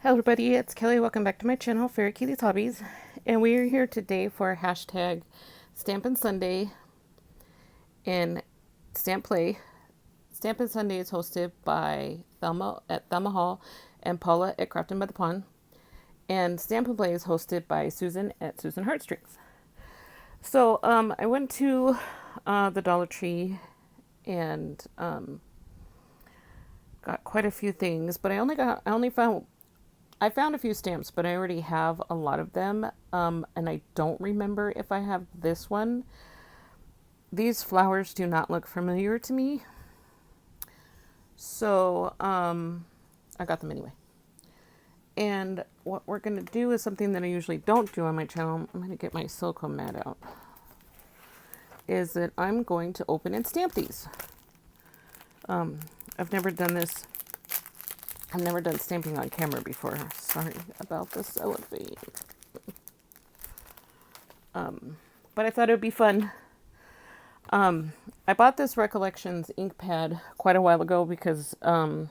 Hello everybody, it's Kelly. Welcome back to my channel, Fairy Keely's Hobbies. And we are here today for hashtag Stampin' Sunday in Stamp Play. Stampin' Sunday is hosted by Thelma at Thelma Hall and Paula at Crafting by the Pond. And Stampin' Play is hosted by Susan at Susan Heartstrings. So I went to the Dollar Tree and got quite a few things, but I found a few stamps, but I already have a lot of them, and I don't remember if I have this one. These flowers do not look familiar to me, so I got them anyway. And what we're going to do is something that I usually don't do on my channel. I'm going to get my silicone mat out. Is that I'm going to open and stamp these. I've never done this. I've never done stamping on camera before. Sorry about the cellophane. But I thought it would be fun. I bought this Recollections ink pad quite a while ago because I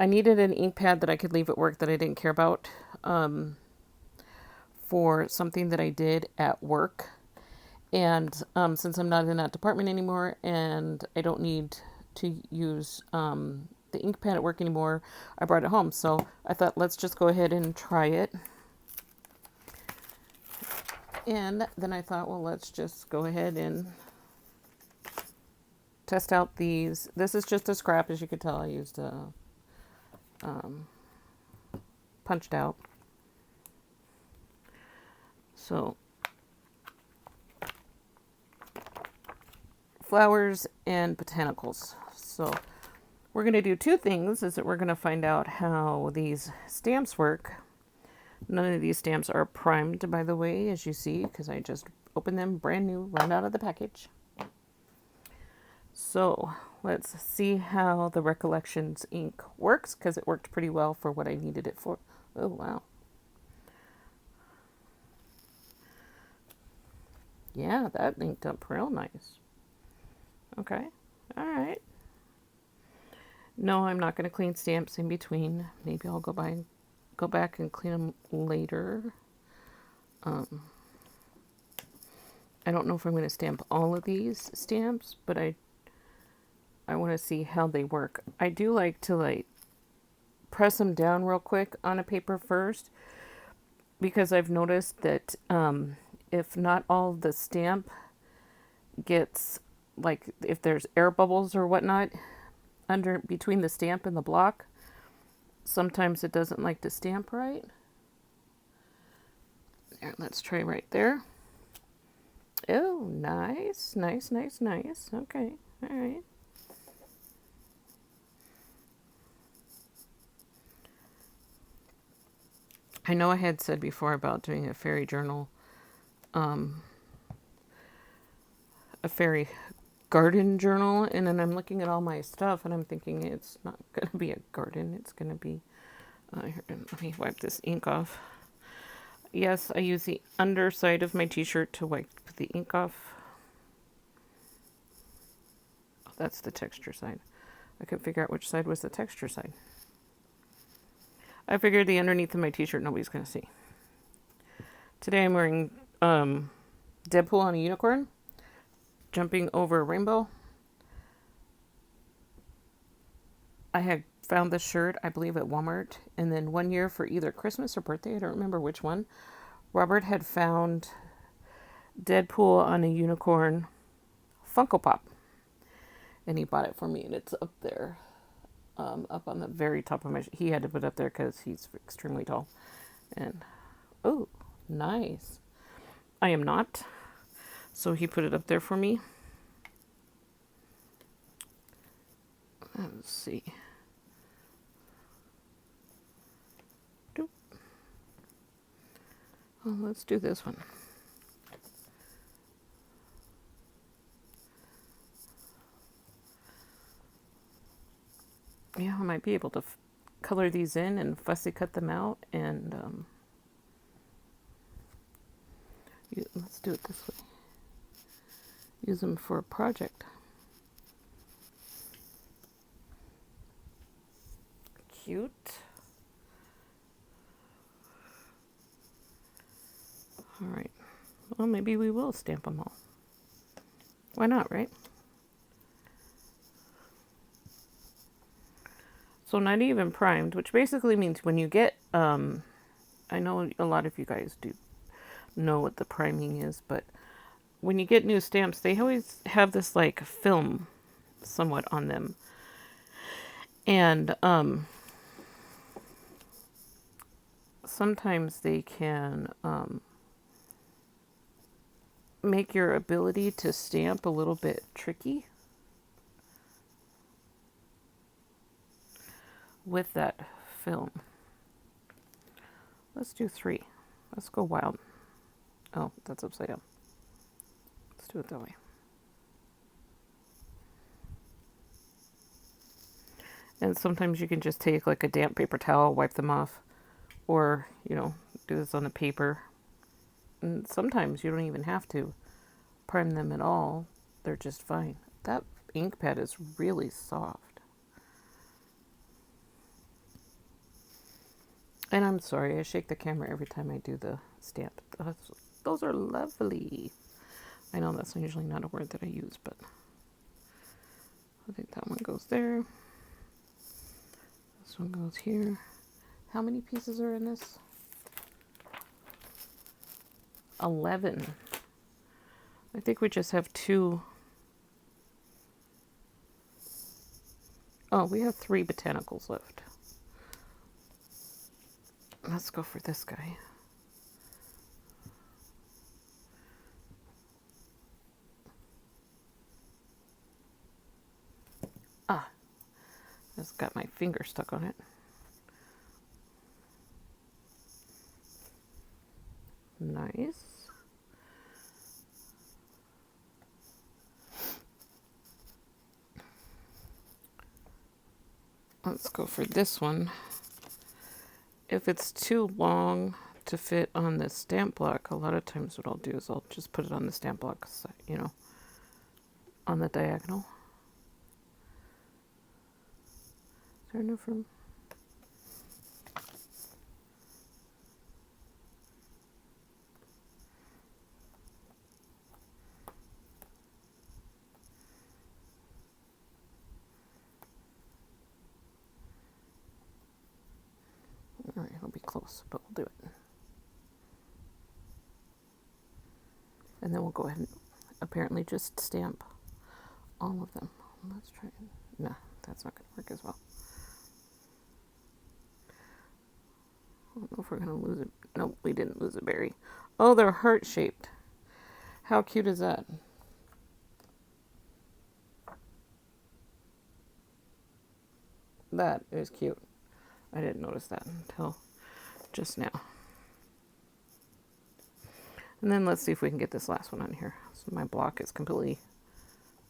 needed an ink pad that I could leave at work that I didn't care about for something that I did at work. And since I'm not in that department anymore and I don't need to use the ink pad at work anymore, I brought it home. So I thought, let's just go ahead and try it. And then I thought, well, let's just go ahead and test out these. This is just a scrap, as you could tell. I used a punched out. So flowers and botanicals. So we're going to do two things. Is that we're going to find out how these stamps work. None of these stamps are primed, by the way, as you see, because I just opened them brand new right out of the package. So let's see how the Recollections ink works, because it worked pretty well for what I needed it for. Oh, wow. Yeah, that inked up real nice. Okay, all right. No, I'm not going to clean stamps in between. Maybe I'll go back and clean them later. I don't know if I'm going to stamp all of these stamps, but I want to see how they work. I do like to press them down real quick on a paper first, because I've noticed that if not all the stamp gets, if there's air bubbles or whatnot under between the stamp and the block, sometimes it doesn't like to stamp right. There, let's try right there. Oh, nice, nice, nice, nice. Okay, all right. I know I had said before about doing a fairy journal, a fairy garden journal, and then I'm looking at all my stuff and I'm thinking it's not going to be a garden. It's going to be, here, let me wipe this ink off. Yes, I use the underside of my t-shirt to wipe the ink off. Oh, that's the texture side. I couldn't figure out which side was the texture side. I figured the underneath of my t-shirt nobody's going to see. Today I'm wearing Deadpool on a unicorn, jumping over a rainbow. I had found this shirt, I believe, at Walmart, and then one year for either Christmas or birthday, I don't remember which one, Robert had found Deadpool on a unicorn Funko Pop, and he bought it for me, and it's up there, up on the very top of my, he had to put it up there because he's extremely tall. And oh, nice. I am not, so he put it up there for me. Let's see. Well, let's do this one. Yeah, I might be able to color these in and fussy cut them out, and let's do it this way. Use them for a project. Cute. All right. Well, maybe we will stamp them all. Why not, right? So not even primed, which basically means when you get, I know a lot of you guys do know what the priming is, but when you get new stamps, they always have this like film somewhat on them. And sometimes they can make your ability to stamp a little bit tricky with that film. Let's do 3. Let's go wild. Oh, that's upside down. Let's do it that way. And sometimes you can just take like a damp paper towel, wipe them off, or, do this on the paper. And sometimes you don't even have to prime them at all. They're just fine. That ink pad is really soft. And I'm sorry, I shake the camera every time I do the stamp. Those are lovely. I know that's usually not a word that I use, but I think that one goes there. This one goes here. How many pieces are in this? 11. I think we just have 2. Oh, we have 3 botanicals left. Let's go for this guy. Ah, just got my finger stuck on it. Nice. Let's go for this one. If it's too long to fit on the stamp block, a lot of times what I'll do is I'll just put it on the stamp block, on the diagonal. Is there enough room? All right, it'll be close, but we'll do it. And then we'll go ahead and apparently just stamp all of them. Let's try it. No, that's not going to work as well. I don't know if we're going to lose it. Nope, we didn't lose a berry. Oh, they're heart-shaped. How cute is that? That is cute. I didn't notice that until just now. And then let's see if we can get this last one on here. So my block is completely...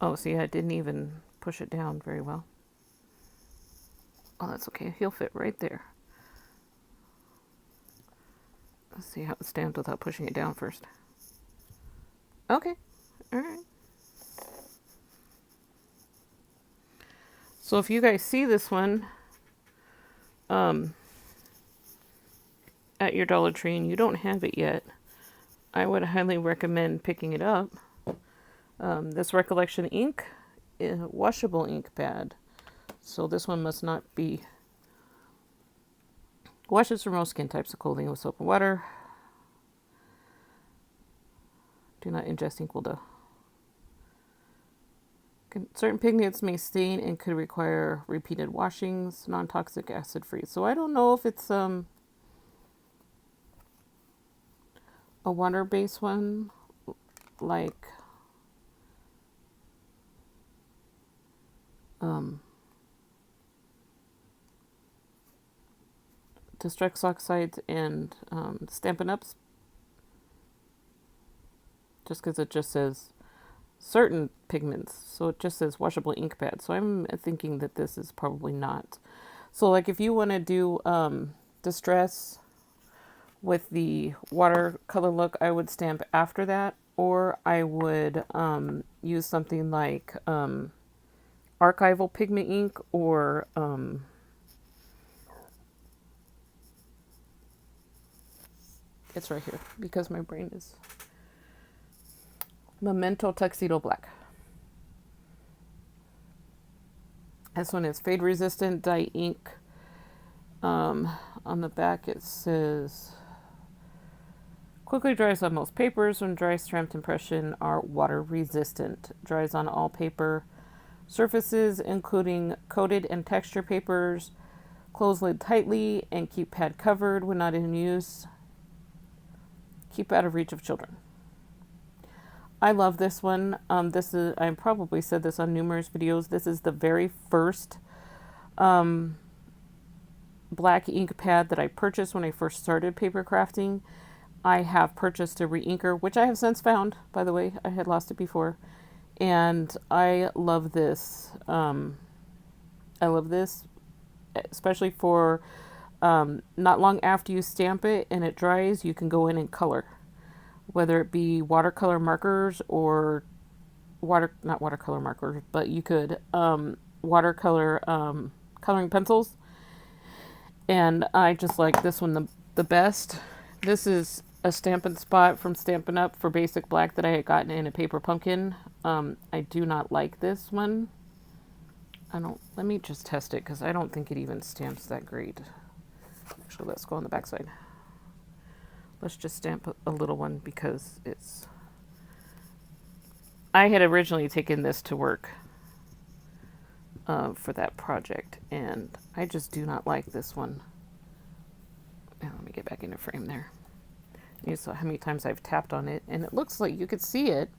Oh, see, I didn't even push it down very well. Oh, that's okay. He'll fit right there. Let's see how it's stamped without pushing it down first. Okay. All right. So if you guys see this one at your Dollar Tree and you don't have it yet, I would highly recommend picking it up. This Recollection ink, washable ink pad. So this one must not be... Washes for most skin types of clothing with soap and water. Do not ingest ink will do. Certain pigments may stain and could require repeated washings. Non-toxic, acid-free. So I don't know if it's a water-based one, like Distress Oxides and Stampin' Ups. Just because it just says certain pigments. So it just says washable ink pad. So I'm thinking that this is probably not. So like if you want to do Distress with the watercolor look, I would stamp after that. Or I would use something like archival pigment ink or It's right here because my brain is Memento Tuxedo Black. This one is fade resistant dye ink. On the back it says quickly dries on most papers. When dry, stamped impression are water resistant. Dries on all paper surfaces, including coated and texture papers. Close lid tightly and keep pad covered when not in use. Keep out of reach of children. I love this one. This is, I probably said this on numerous videos. This is the very first black ink pad that I purchased when I first started paper crafting. I have purchased a re-inker, which I have since found, by the way. I had lost it before. And I love this. I love this, especially for not long after you stamp it and it dries, you can go in and color. Whether it be watercolor markers or not watercolor markers, but you could watercolor coloring pencils. And I just like this one the best. This is a Stampin' Spot from Stampin' Up! For basic black that I had gotten in a paper pumpkin. I do not like this one. Let me just test it because I don't think it even stamps that great. Actually, let's go on the back side. Let's just stamp a little one because I had originally taken this to work for that project, and I just do not like this one. Now, let me get back into frame there. You saw how many times I've tapped on it, and it looks like you could see it,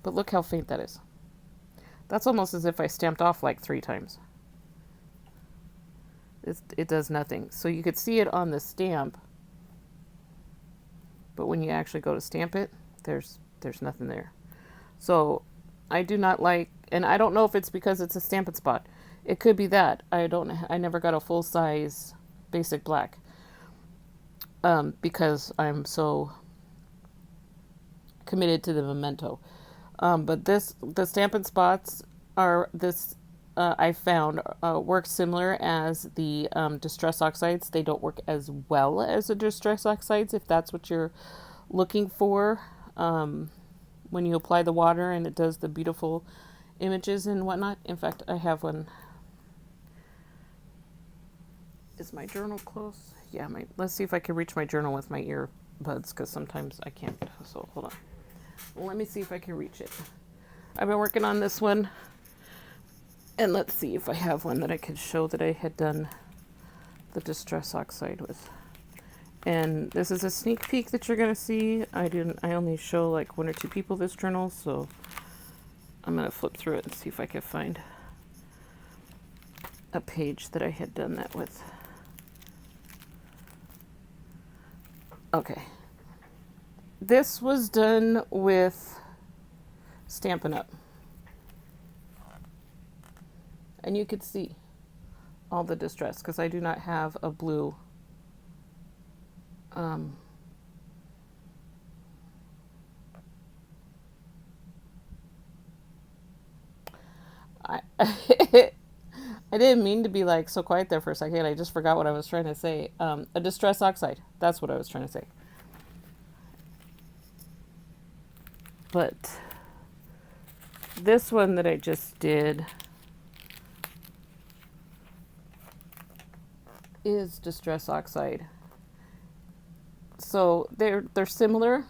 but look how faint that is. That's almost as if I stamped off like 3 times. It does nothing. So you could see it on the stamp, but when you actually go to stamp it, there's nothing there. So I do not like, and I don't know if it's because it's a Stampin' Spot. It could be that. I never got a full size basic black because I'm so committed to the Memento. But the Stampin' Spots are this. I found work similar as the Distress Oxides. They don't work as well as the Distress Oxides if that's what you're looking for when you apply the water and it does the beautiful images and whatnot. In fact, I have one. Is my journal close? Yeah, let's see if I can reach my journal with my earbuds because sometimes I can't. So hold on. Let me see if I can reach it. I've been working on this one. And let's see if I have one that I could show that I had done the Distress Oxide with. And this is a sneak peek that you're going to see. I only show like 1 or 2 people this journal, so I'm going to flip through it and see if I can find a page that I had done that with. Okay. This was done with Stampin' Up! And you could see all the distress because I do not have a blue I I didn't mean to be like so quiet there for a second. I just forgot what I was trying to say. A Distress Oxide. That's what I was trying to say. But this one that I just did is Distress Oxide. So they're similar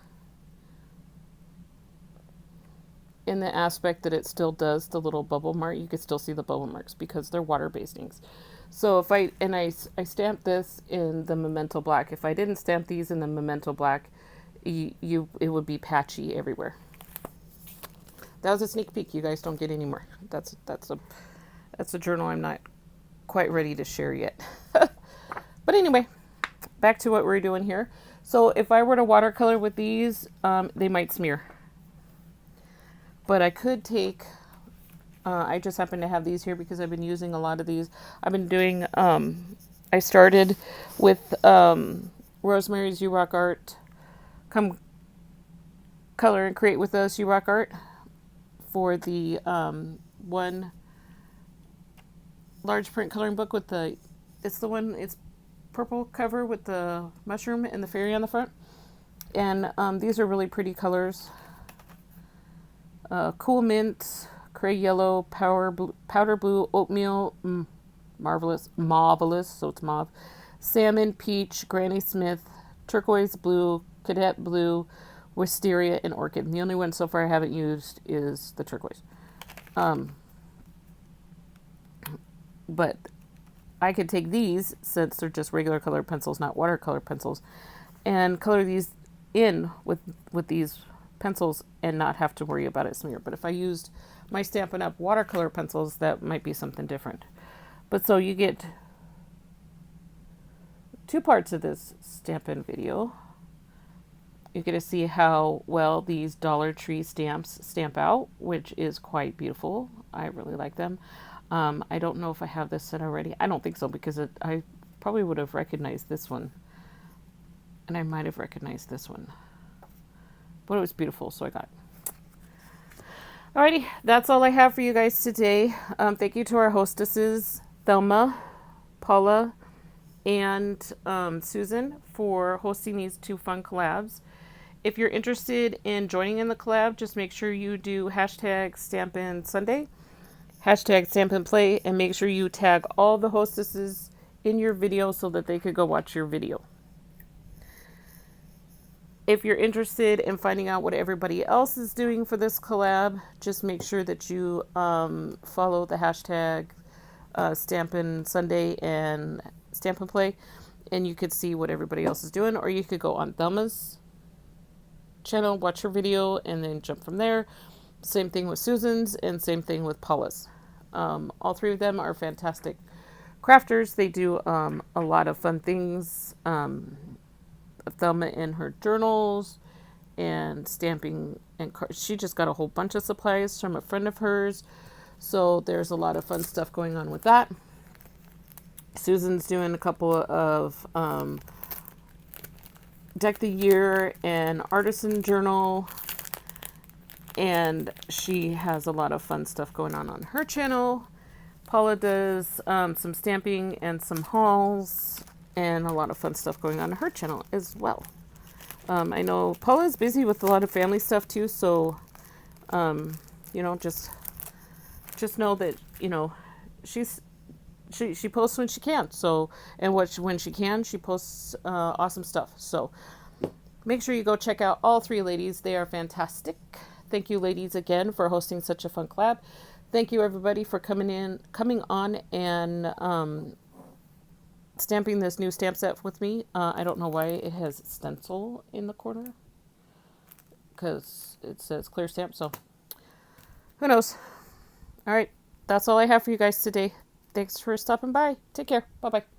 in the aspect that it still does the little bubble mark. You can still see the bubble marks because they're water-based inks. So if I stamped this in the Memento Black. If I didn't stamp these in the Memento Black, it would be patchy everywhere. That was a sneak peek. You guys don't get any more. That's a journal I'm not quite ready to share yet. But anyway, back to what we're doing here. So if I were to watercolor with these, they might smear. But I could take, I just happen to have these here because I've been using a lot of these. I've been doing, I started with Rosemary's You Rock Art. Come color and create with us, You Rock Art. For the one large print coloring book with it's purple cover with the mushroom and the fairy on the front. And these are really pretty colors. Cool mint, cray yellow, powder blue, oatmeal, marvelous, so it's mauve. Salmon, peach, Granny Smith, turquoise blue, cadet blue, wisteria, and orchid. And the only one so far I haven't used is the turquoise. But I could take these, since they're just regular colored pencils, not watercolor pencils, and color these in with these pencils and not have to worry about it smear. But if I used my Stampin' Up! Watercolor pencils, that might be something different. But so you get 2 parts of this Stampin' video. You get to see how well these Dollar Tree stamps stamp out, which is quite beautiful. I really like them. I don't know if I have this set already. I don't think so, because I probably would have recognized this one. And I might have recognized this one. But it was beautiful, so I got it. Alrighty, that's all I have for you guys today. Thank you to our hostesses, Thelma, Paula, and Susan, for hosting these 2 fun collabs. If you're interested in joining in the collab, just make sure you do hashtag Stampin' Sunday, hashtag Stampin' Play, and make sure you tag all the hostesses in your video so that they could go watch your video. If you're interested in finding out what everybody else is doing for this collab, just make sure that you follow the hashtag Stampin' Sunday and Stampin' Play, and you could see what everybody else is doing. Or you could go on Thelma's channel, watch her video, and then jump from there. Same thing with Susan's, and same thing with Paula's. All 3 of them are fantastic crafters. They do a lot of fun things. Thelma in her journals and stamping, and she just got a whole bunch of supplies from a friend of hers, so there's a lot of fun stuff going on with that. Susan's doing a couple of Deck the Year and Artisan Journal, and she has a lot of fun stuff going on her channel. Paula does some stamping and some hauls, and a lot of fun stuff going on her channel as well. I know Paula's busy with a lot of family stuff too, so you know, just know that, you know, she posts when she can. So, and when she can, she posts awesome stuff. So make sure you go check out all 3 ladies. They are fantastic. Thank you, ladies, again for hosting such a fun collab. Thank you, everybody, for coming on and stamping this new stamp set with me. I don't know why it has stencil in the corner, because it says clear stamp, so who knows. All right, that's all I have for you guys today. Thanks for stopping by. Take care. Bye-bye.